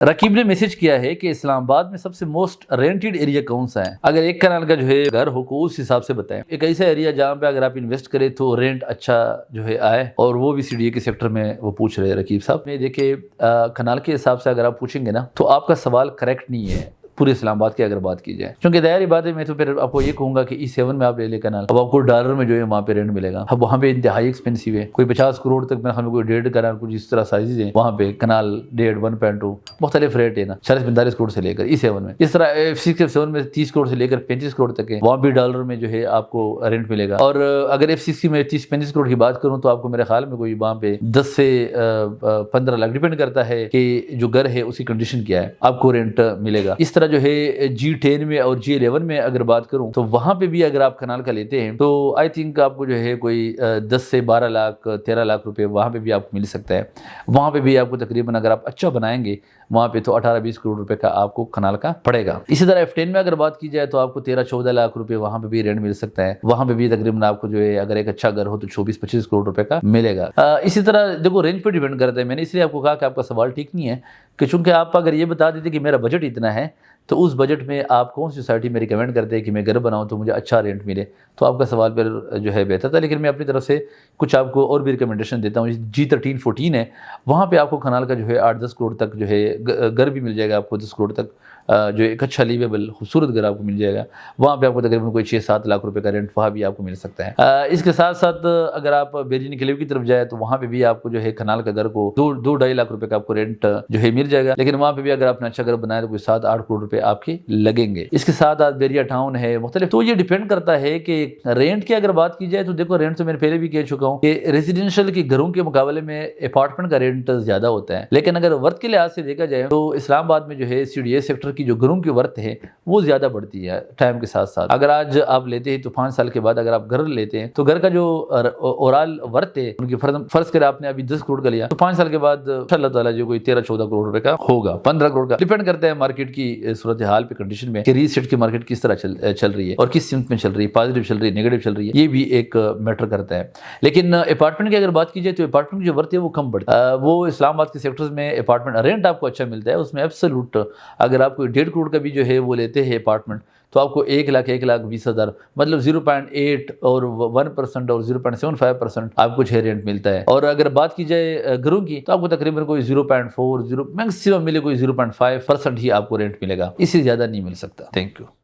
رکیب نے میسج کیا ہے کہ اسلام آباد میں سب سے موسٹ رینٹڈ ایریا کون سا ہے؟ اگر ایک کنال کا جو ہے گھر ہو کو اس حساب سے بتائیں۔ ایک ایسا ایریا جہاں پہ اگر آپ انویسٹ کریں تو رینٹ اچھا جو ہے آئے، اور وہ بھی سی ڈی اے کے سیکٹر میں وہ پوچھ رہے ہیں رکیب صاحب نے۔ دیکھیں کنال کے حساب سے اگر آپ پوچھیں گے نا تو آپ کا سوال کریکٹ نہیں ہے پورے اسلام آباد کی اگر بات کی جائے، کیونکہ ظاہر بات ہے میں تو پھر آپ کو یہ کہوں گا کہ E7 میں آپ لے لے کنال، اب آپ کو ڈالر میں جو ہے وہاں پہ رینٹ ملے گا۔ اب وہاں پہ انتہائی ایکسپینسو ہے، کوئی 50 کروڑ تک میں ہمیں کوئی 1.5 کنال کچھ اس طرح سائزز ہیں وہاں پہ، کنال 1.5 1.2 مختلف ریٹ ہے نا، 40-45 کروڑ سے لے کر E7 میں۔ اس طرح F6 میں 30 کروڑ سے لے کر 35 کروڑ تک ہے، وہاں بھی ڈالر میں جو ہے آپ کو رینٹ ملے گا۔ اور اگر F6 میں 30-35 کروڑ کی بات کروں تو آپ کو میرے خیال میں کوئی وہاں پہ 10 سے 15 لاکھ ڈیپینڈ کرتا ہے کہ جو گھر ہے اس کی کنڈیشن کیا ہے، آپ کو رینٹ ملے گا۔ اس طرح جو ہے G10 میں اور G11 میں اگر بات کروں تو وہاں پہ بھی اگر آپ کنال کا لیتے ہیں تو آئی تھنک آپ کو جو ہے کوئی 10 سے 12 لاکھ 13 لاکھ روپے وہاں پہ بھی آپ کو مل سکتا ہے۔ وہاں پہ بھی آپ کو تقریباً اگر آپ اچھا بنائیں گے وہاں پہ تو 18-20 کروڑ روپے کا آپ کو کنال کا پڑے گا۔ اسی طرح F10 میں اگر بات کی جائے تو آپ کو 13-14 لاکھ روپے وہاں پہ بھی رینٹ مل سکتا ہے، وہاں پہ بھی تقریباً آپ کو جو ہے اگر ایک اچھا گھر ہو تو 24-25 کروڑ روپے کا ملے گا۔ اسی طرح دیکھو رینج پہ ڈیپینڈ کرتا ہے، میں نے اس لیے آپ کو کہا کہ آپ کا سوال ٹھیک نہیں ہے، کہ چونکہ آپ اگر یہ بتا دیتے کہ میرا بجٹ اتنا ہے تو اس بجٹ میں آپ کون سی سوسائٹی میں ریکمینڈ کرتے ہیں کہ میں گھر بناؤں تو مجھے اچھا رینٹ ملے، تو آپ کا سوال پھر جو ہے بہتر تھا۔ لیکن میں اپنی طرف سے کچھ آپ کو اور بھی ریکمنڈیشن دیتا ہوں۔ G13-14 ہے، وہاں پہ آپ کو کنال کا جو ہے 8-10 کروڑ تک جو ہے گھر بھی مل جائے گا، آپ کو 10 کروڑ تک جو ایک اچھا لیویبل خوبصورت گھر آپ کو مل جائے گا۔ وہاں پہ آپ کو تقریباً کوئی 6-7 لاکھ روپے کا رینٹ وہاں بھی آپ کو مل سکتا ہے۔ اس کے ساتھ ساتھ اگر آپ بیری نکلیو کی طرف جائے تو وہاں پہ بھی آپ کو جو ہے کنال کا گھر کو 2-2.5 لاکھ روپے کا آپ کو رینٹ جو ہے مل جائے گا، لیکن وہاں پہ بھی اگر آپ نے اچھا گھر بنایا تو کوئی 7-8 کروڑ روپے آپ کے لگیں گے۔ اس کے ساتھ بیریا ٹاؤن ہے مختلف، تو یہ ڈیپینڈ کرتا ہے کہ رینٹ کی اگر بات کی جائے تو دیکھو رینٹ تو میں نے پہلے بھی کہہ چکا ہوں کہ ریزیڈینشیل کے گھروں کے مقابلے میں اپارٹمنٹ کا رینٹ زیادہ ہوتا ہے، لیکن اگر ورتھ کے لحاظ سے دیکھا جائے تو اسلام آباد میں جو ہے CDA سیکٹر کی جو گھروں کی ورتھ ہے وہ زیادہ بڑھتی ہے ٹائم کے ساتھ ساتھ۔ اگر آج آپ لیتے ہیں تو 5 سال کے بعد اگر آپ گھر لیتے ہیں تو گھر کا جو اوورال ورتھ ہے ان کی فرض کرے آپ نے ابھی 10 کروڑ کا لیا تو 5 سال کے بعد اللہ تعالیٰ جو کوئی 13-14 کروڑ روپے کا ہوگا، 15 کروڑ کا، ڈیپینڈ کرتا ہے مارکیٹ کی صورتحال پہ، کنڈیشن میں کہ ریل اسٹیٹ کی مارکیٹ کس طرح چل رہی ہے اور کس سمت میں چل رہی ہے، پازیٹیو چل رہی ہے نیگیٹو چل رہی ہے، یہ بھی ایک میٹر کرتا ہے۔ لیکن اپارٹمنٹ کی اگر بات کی جائے تو اپارٹمنٹ کی جو ورتھ ہے وہ کم بڑھتی ہے۔ وہ اسلام آباد کے سیکٹرز میں اپارٹمنٹ رینٹ آپ کو اچھا ملتا ہے، اس میں ایبسولوٹ اگر آپ کو 1.5 کروڑ کا بھی جو ہے وہ لیتے ہیں اپارٹمنٹ تو آپ کو 1,20,000 مطلب 0.8 اور 1% اور 0.75% آپ کو رینٹ ملتا ہے۔ اور اگر بات کی جائے گھروں کی تو آپ کو تقریباً کوئی 0.4 میکسیمم ملے کوئی 0.5% ہی آپ کو رینٹ ملے گا، اس سے زیادہ نہیں مل سکتا۔ Thank you.